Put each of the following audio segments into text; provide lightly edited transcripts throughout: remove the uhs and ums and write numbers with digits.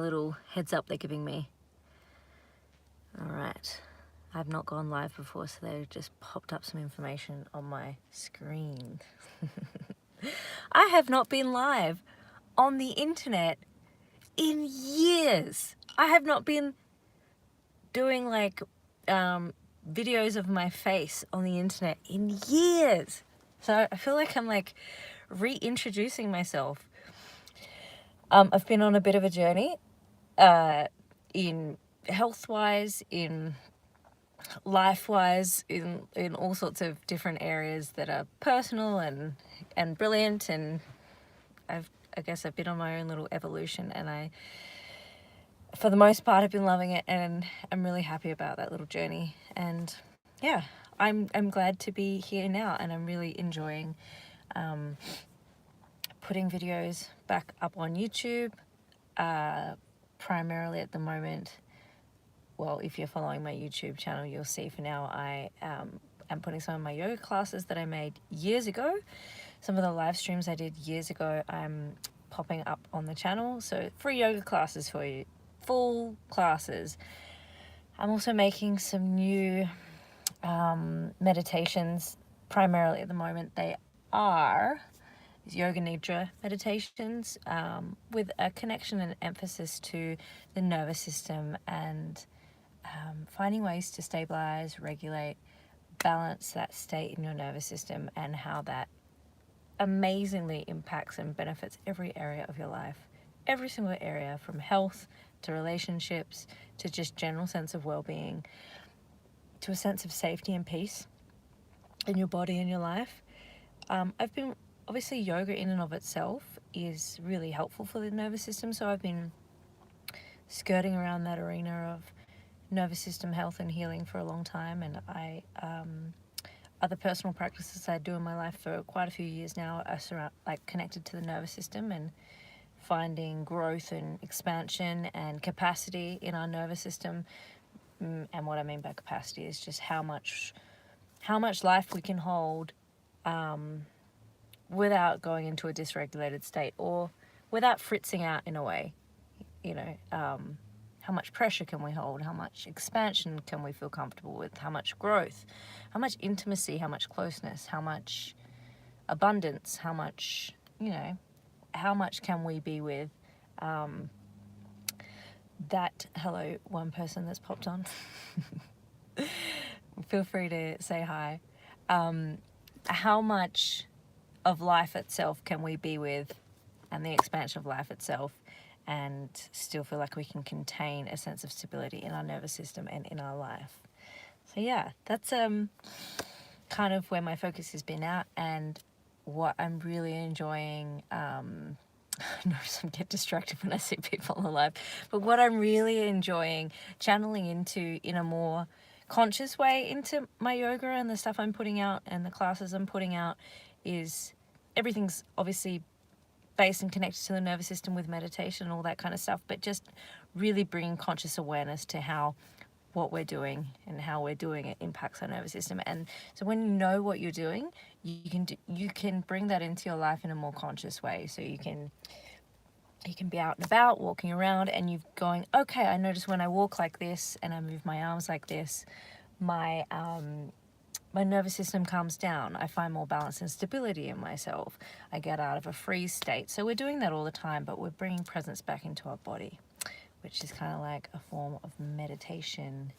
little heads up they're giving me. All right. I've not gone live before, so they just popped up some information on my screen. I have not been live on the internet in years. I have not been doing like videos of my face on the internet in years. So I feel like I'm like reintroducing myself. I've been on a bit of a journey in health-wise, in life-wise, in all sorts of different areas that are personal and brilliant, and I guess I've been on my own little evolution, and I, for the most part, I've been loving it, and I'm really happy about that little journey. And yeah, I'm glad to be here now, and I'm really enjoying putting videos back up on YouTube, primarily at the moment. Well, if you're following my YouTube channel, you'll see for now I am putting some of my yoga classes that I made years ago. Some of the live streams I did years ago, I'm popping up on the channel. So free yoga classes for you, full classes. I'm also making some new meditations. Primarily at the moment, they are yoga Nidra meditations with a connection and emphasis to the nervous system and finding ways to stabilize, regulate, balance that state in your nervous system, and how that amazingly impacts and benefits every area of your life. Every single area, from health to relationships to just general sense of well-being, to a sense of safety and peace in your body and your life. Obviously yoga in and of itself is really helpful for the nervous system, so I've been skirting around that arena of nervous system health and healing for a long time, and other personal practices I do in my life for quite a few years now are connected to the nervous system and finding growth and expansion and capacity in our nervous system. And what I mean by capacity is just how much life we can hold without going into a dysregulated state, or without fritzing out in a way. How much pressure can we hold? How much expansion can we feel comfortable with? How much growth? How much intimacy? How much closeness? How much abundance? How much can we be with? Hello, one person that's popped on. Feel free to say hi. How much of life itself can we be with, and the expansion of life itself, and still feel like we can contain a sense of stability in our nervous system and in our life. So yeah, that's kind of where my focus has been at, and what I'm really enjoying. I know I get distracted when I see people on the live, but what I'm really enjoying channeling into in a more conscious way into my yoga and the stuff I'm putting out and the classes I'm putting out is everything's obviously based and connected to the nervous system with meditation and all that kind of stuff, but just really bringing conscious awareness to how what we're doing and how we're doing it impacts our nervous system. And so when you know what you're doing, you can bring that into your life in a more conscious way. So you can be out and about, walking around, and you're going, okay, I notice when I walk like this and I move my arms like this, my nervous system calms down. I find more balance and stability in myself. I get out of a freeze state. So we're doing that all the time, but we're bringing presence back into our body, which is kind of like a form of meditation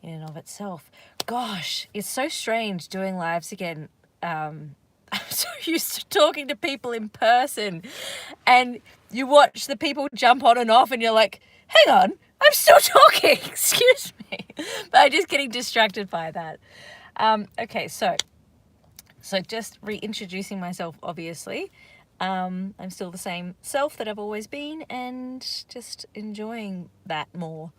in and of itself. Gosh, it's so strange doing lives again. I'm so used to talking to people in person, and you watch the people jump on and off and you're like, hang on, I'm still talking, excuse me. But I'm just getting distracted by that. Okay, so just reintroducing myself, obviously. I'm still the same self that I've always been, and just enjoying that more.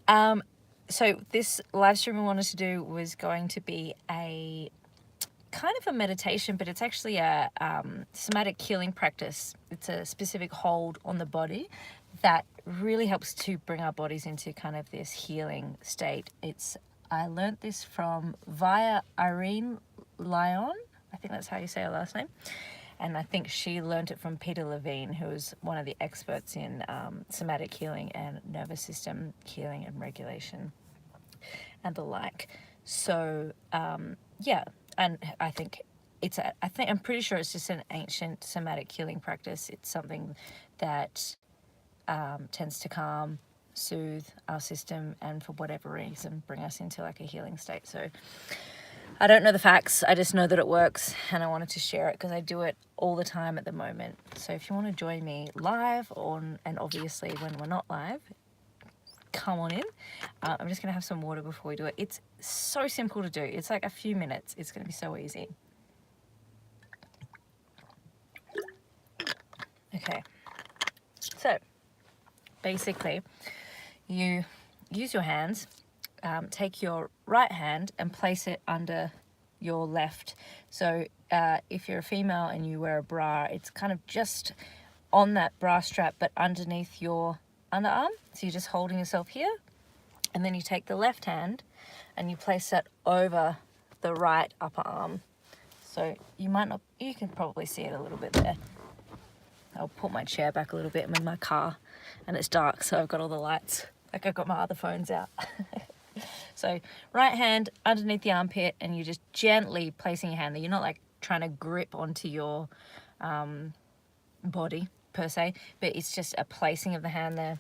So this live stream I wanted to do was going to be a kind of a meditation, but it's actually a somatic healing practice. It's a specific hold on the body that really helps to bring our bodies into kind of this healing state. I learned this via Irene Lyon. I think that's how you say her last name. And I think she learned it from Peter Levine, who is one of the experts in somatic healing and nervous system healing and regulation and the like. So yeah, and I think I'm pretty sure it's just an ancient somatic healing practice. It's something that tends to calm, soothe our system, and for whatever reason bring us into like a healing state. So I don't know the facts, I just know that it works, and I wanted to share it because I do it all the time at the moment. So if you want to join me live and obviously when we're not live, come on in. I'm just gonna have some water before we do it. It's so simple to do. It's like a few minutes. It's gonna be so easy. Okay, so basically you use your hands, take your right hand and place it under your left. So if you're a female and you wear a bra, it's kind of just on that bra strap but underneath your underarm. So you're just holding yourself here, and then you take the left hand and you place that over the right upper arm. So you can probably see it a little bit there. I'll put my chair back a little bit. I'm in my car and it's dark, so I've got all the lights, like I've got my other phones out. So right hand underneath the armpit, and you're just gently placing your hand there. You're not like trying to grip onto your body per se, but it's just a placing of the hand there.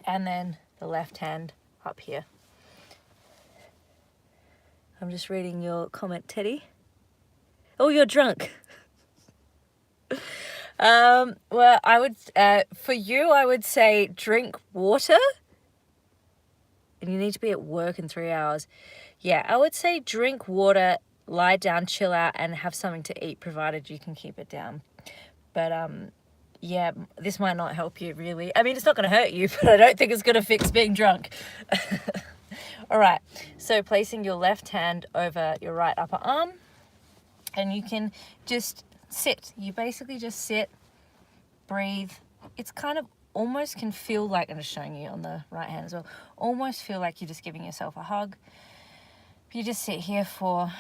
And then the left hand up here. I'm just reading your comment, Teddy. Oh, you're drunk. Well, I would, for you, I would say drink water. And you need to be at work in 3 hours. Yeah, I would say drink water, lie down, chill out, and have something to eat, provided you can keep it down. But yeah, this might not help you really. I mean, it's not going to hurt you, but I don't think it's going to fix being drunk. All right, so placing your left hand over your right upper arm, and you can just sit. You basically just sit, breathe. It's kind of almost can feel like, and I'm showing you on the right hand as well, almost feel like you're just giving yourself a hug. You just sit here for,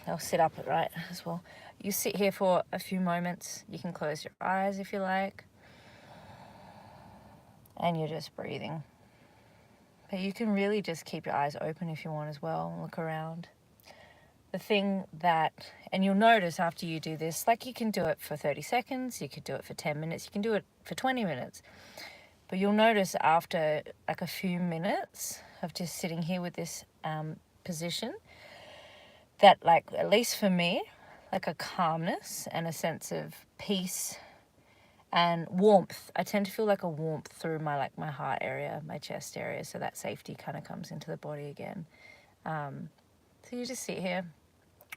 I'll sit up right as well. You sit here for a few moments. You can close your eyes if you like. And you're just breathing. But you can really just keep your eyes open if you want as well, and look around. The thing that, and you'll notice after you do this, like you can do it for 30 seconds, you could do it for 10 minutes, you can do it for 20 minutes. But you'll notice after like a few minutes of just sitting here with this position, that like, at least for me, like a calmness and a sense of peace and warmth. I tend to feel like a warmth through my heart area, my chest area, so that safety kind of comes into the body again. So you just sit here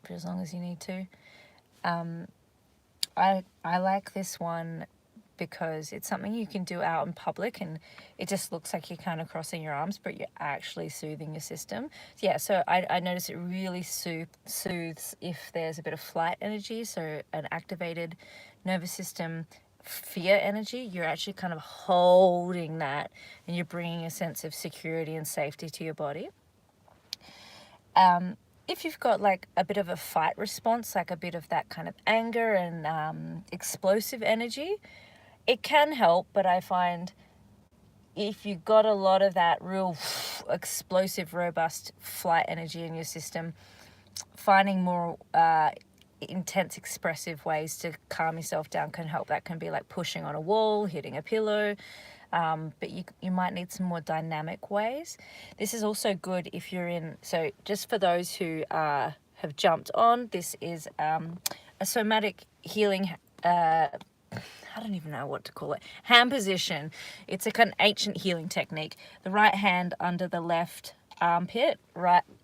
for as long as you need to. I like this one because it's something you can do out in public, and it just looks like you're kind of crossing your arms, but you're actually soothing your system. Yeah, so I notice it really soothes if there's a bit of flight energy, so an activated nervous system fear energy. You're actually kind of holding that, and you're bringing a sense of security and safety to your body. If you've got like a bit of a fight response, like a bit of that kind of anger and explosive energy, it can help, but I find if you've got a lot of that real explosive, robust flight energy in your system, finding more intense, expressive ways to calm yourself down can help. That can be like pushing on a wall, hitting a pillow, but you might need some more dynamic ways. This is also good if you're in, so just for those who have jumped on, this is a somatic healing, I don't even know what to call it, hand position. It's a kind of ancient healing technique. The right hand under the left armpit,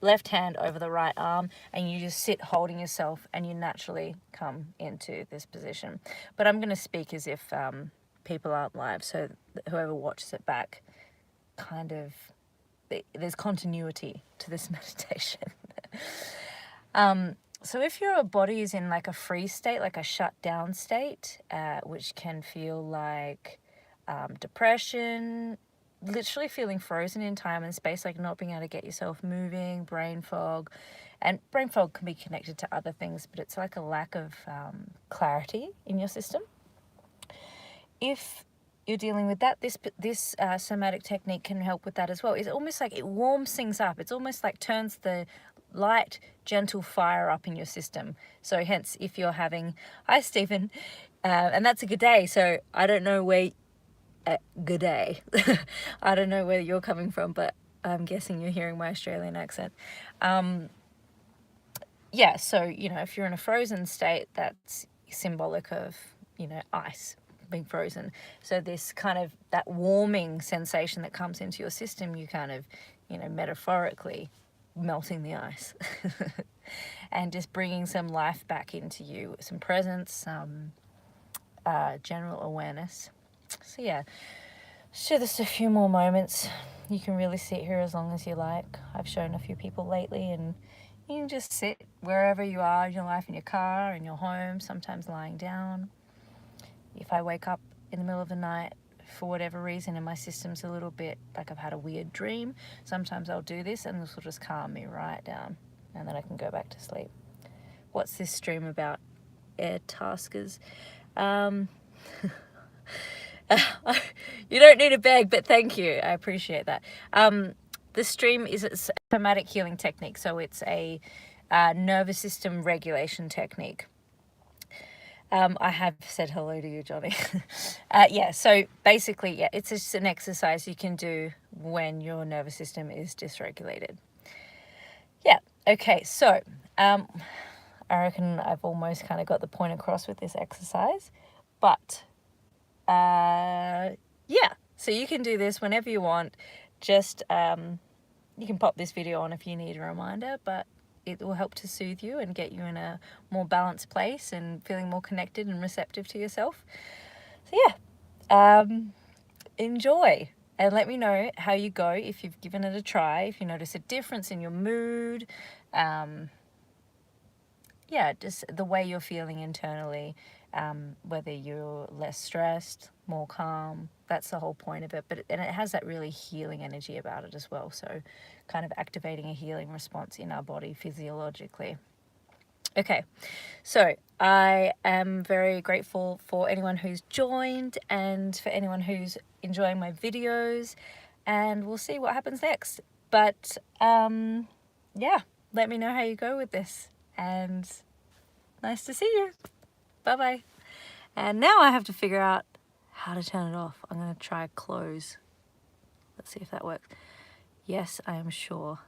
left hand over the right arm, and you just sit holding yourself, and you naturally come into this position. But I'm going to speak as if people aren't live, so whoever watches it back, kind of, there's continuity to this meditation. So if your body is in like a freeze state, like a shut down state, which can feel like depression, literally feeling frozen in time and space, like not being able to get yourself moving, brain fog. And brain fog can be connected to other things, but it's like a lack of clarity in your system. If you're dealing with that, this somatic technique can help with that as well. It's almost like it warms things up. It's almost like turns the light, gentle fire up in your system. So hence, if you're having, hi Stephen, and that's a good day. So I don't know where, good day. I don't know where you're coming from, but I'm guessing you're hearing my Australian accent. Yeah, so, you know, if you're in a frozen state, that's symbolic of, you know, ice being frozen. So this kind of, that warming sensation that comes into your system, you kind of, you know, metaphorically melting the ice and just bringing some life back into you, some presence, some general awareness. So yeah, so just a few more moments. You can really sit here as long as you like. I've shown a few people lately, and you can just sit wherever you are in your life, in your car, in your home, sometimes lying down. If I wake up in the middle of the night for whatever reason and my system's a little bit like I've had a weird dream, sometimes I'll do this and this will just calm me right down, and then I can go back to sleep. What's this stream about? Air taskers. You don't need a bag, but thank you. I appreciate that. The stream is a somatic healing technique, so it's a nervous system regulation technique. I have said hello to you, Johnny. Yeah, so basically, yeah, it's just an exercise you can do when your nervous system is dysregulated. Yeah, okay, so I reckon I've almost kind of got the point across with this exercise, but yeah, so you can do this whenever you want. Just you can pop this video on if you need a reminder, but it will help to soothe you and get you in a more balanced place and feeling more connected and receptive to yourself. So yeah, enjoy and let me know how you go if you've given it a try, if you notice a difference in your mood, yeah, just the way you're feeling internally, whether you're less stressed, more calm. That's the whole point of it. And it has that really healing energy about it as well. So kind of activating a healing response in our body physiologically. Okay, so I am very grateful for anyone who's joined and for anyone who's enjoying my videos, and we'll see what happens next. But yeah, let me know how you go with this, and nice to see you. Bye-bye. And now I have to figure out how to turn it off. I'm going to try close. Let's see if that works. Yes, I am sure.